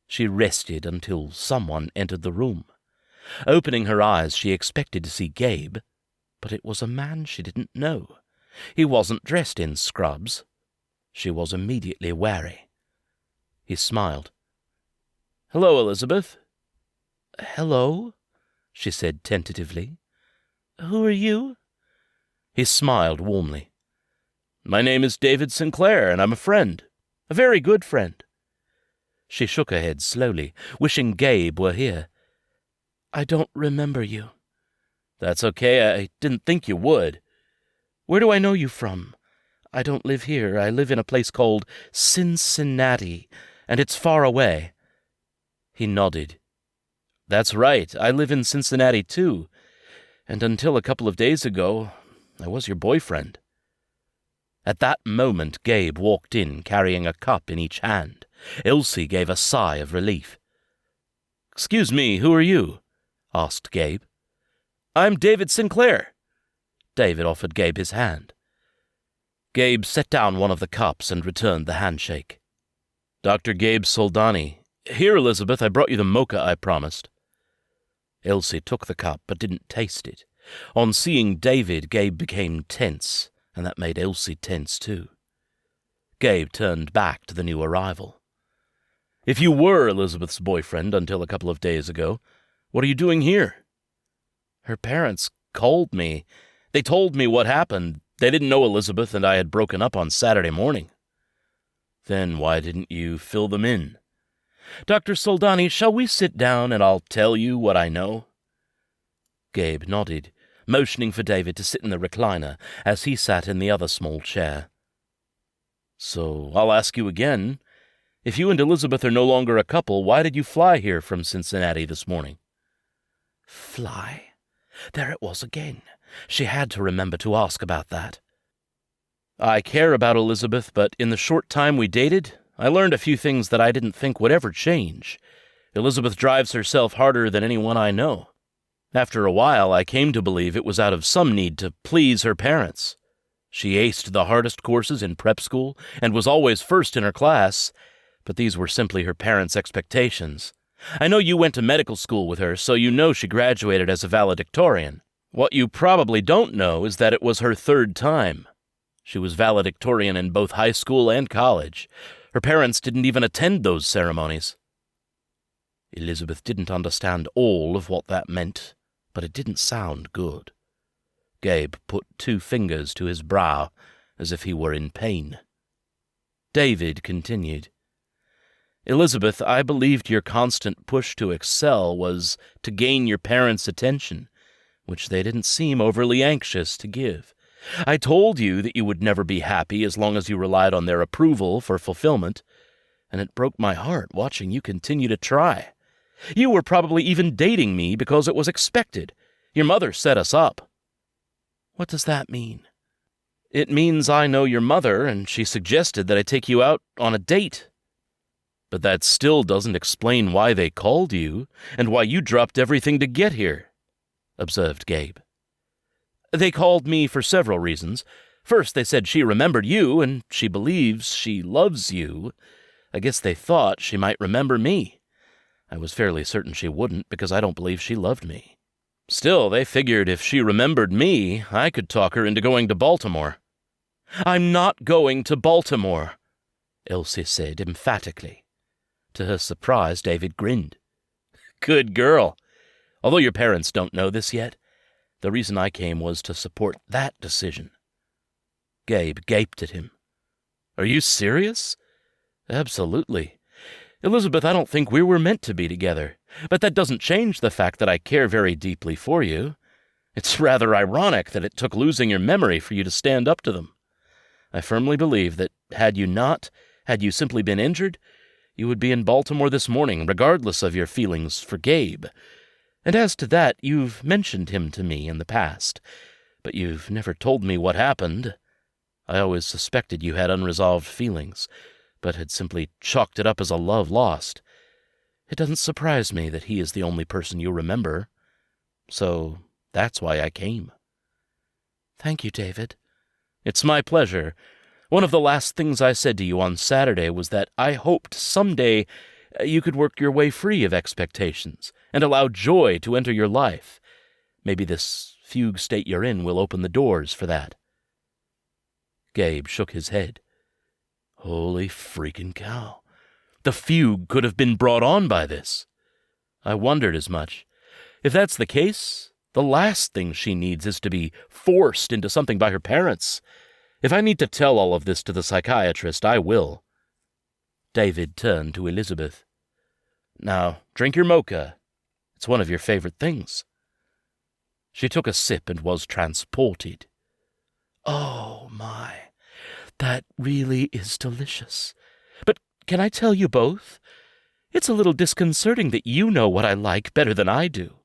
She rested until someone entered the room. Opening her eyes, she expected to see Gabe, but it was a man she didn't know. He wasn't dressed in scrubs. She was immediately wary. He smiled. "Hello, Elizabeth." "Hello," she said tentatively. "Who are you?" He smiled warmly. "My name is David Sinclair, and I'm a friend. A very good friend." She shook her head slowly, wishing Gabe were here. "I don't remember you." "That's okay. I didn't think you would." "Where do I know you from? I don't live here. I live in a place called Cincinnati, and it's far away." He nodded. "That's right. I live in Cincinnati, too. And until a couple of days ago, I was your boyfriend." At that moment, Gabe walked in, carrying a cup in each hand. Elsie gave a sigh of relief. "Excuse me, who are you?" asked Gabe. "I'm David Sinclair." David offered Gabe his hand. Gabe set down one of the cups and returned the handshake. "Dr. Gabe Soldani. Here, Elizabeth, I brought you the mocha I promised." Elsie took the cup but didn't taste it. On seeing David, Gabe became tense, and that made Elsie tense too. Gabe turned back to the new arrival. "If you were Elizabeth's boyfriend until a couple of days ago, what are you doing here?" "Her parents called me. They told me what happened. They didn't know Elizabeth and I had broken up on Saturday morning." "Then why didn't you fill them in?" "Dr. Soldani, shall we sit down and I'll tell you what I know?" Gabe nodded, motioning for David to sit in the recliner as he sat in the other small chair. "So I'll ask you again. If you and Elizabeth are no longer a couple, why did you fly here from Cincinnati this morning?" Fly? There it was again. She had to remember to ask about that. "I care about Elizabeth, but in the short time we dated, I learned a few things that I didn't think would ever change. Elizabeth drives herself harder than anyone I know. After a while, I came to believe it was out of some need to please her parents. She aced the hardest courses in prep school and was always first in her class, but these were simply her parents' expectations. I know you went to medical school with her, so you know she graduated as a valedictorian. What you probably don't know is that it was her third time. She was valedictorian in both high school and college. Her parents didn't even attend those ceremonies." Elizabeth didn't understand all of what that meant, but it didn't sound good. Gabe put 2 fingers to his brow, as if he were in pain. David continued. "Elizabeth, I believed your constant push to excel was to gain your parents' attention, which they didn't seem overly anxious to give. I told you that you would never be happy as long as you relied on their approval for fulfillment, and it broke my heart watching you continue to try. You were probably even dating me because it was expected. Your mother set us up." "What does that mean?" "It means I know your mother, and she suggested that I take you out on a date." "But that still doesn't explain why they called you, and why you dropped everything to get here," observed Gabe. "They called me for several reasons. First, they said she remembered you, and she believes she loves you. I guess they thought she might remember me. I was fairly certain she wouldn't, because I don't believe she loved me. Still, they figured if she remembered me, I could talk her into going to Baltimore." "I'm not going to Baltimore," Elsie said emphatically. To her surprise, David grinned. "Good girl. Although your parents don't know this yet, the reason I came was to support that decision." Gabe gaped at him. "Are you serious?" "Absolutely. Elizabeth, I don't think we were meant to be together, but that doesn't change the fact that I care very deeply for you. It's rather ironic that it took losing your memory for you to stand up to them. I firmly believe that had you simply been injured, you would be in Baltimore this morning, regardless of your feelings for Gabe. And as to that, you've mentioned him to me in the past, but you've never told me what happened. I always suspected you had unresolved feelings, but had simply chalked it up as a love lost. It doesn't surprise me that he is the only person you remember. So that's why I came." "Thank you, David." "It's my pleasure. One of the last things I said to you on Saturday was that I hoped someday you could work your way free of expectations and allow joy to enter your life. Maybe this fugue state you're in will open the doors for that." Gabe shook his head. Holy freaking cow. The fugue could have been brought on by this. I wondered as much. If that's the case, the last thing she needs is to be forced into something by her parents. If I need to tell all of this to the psychiatrist, I will. David turned to Elizabeth. "Now, drink your mocha. It's one of your favorite things." She took a sip and was transported. "Oh, my. That really is delicious. But can I tell you both? It's a little disconcerting that you know what I like better than I do.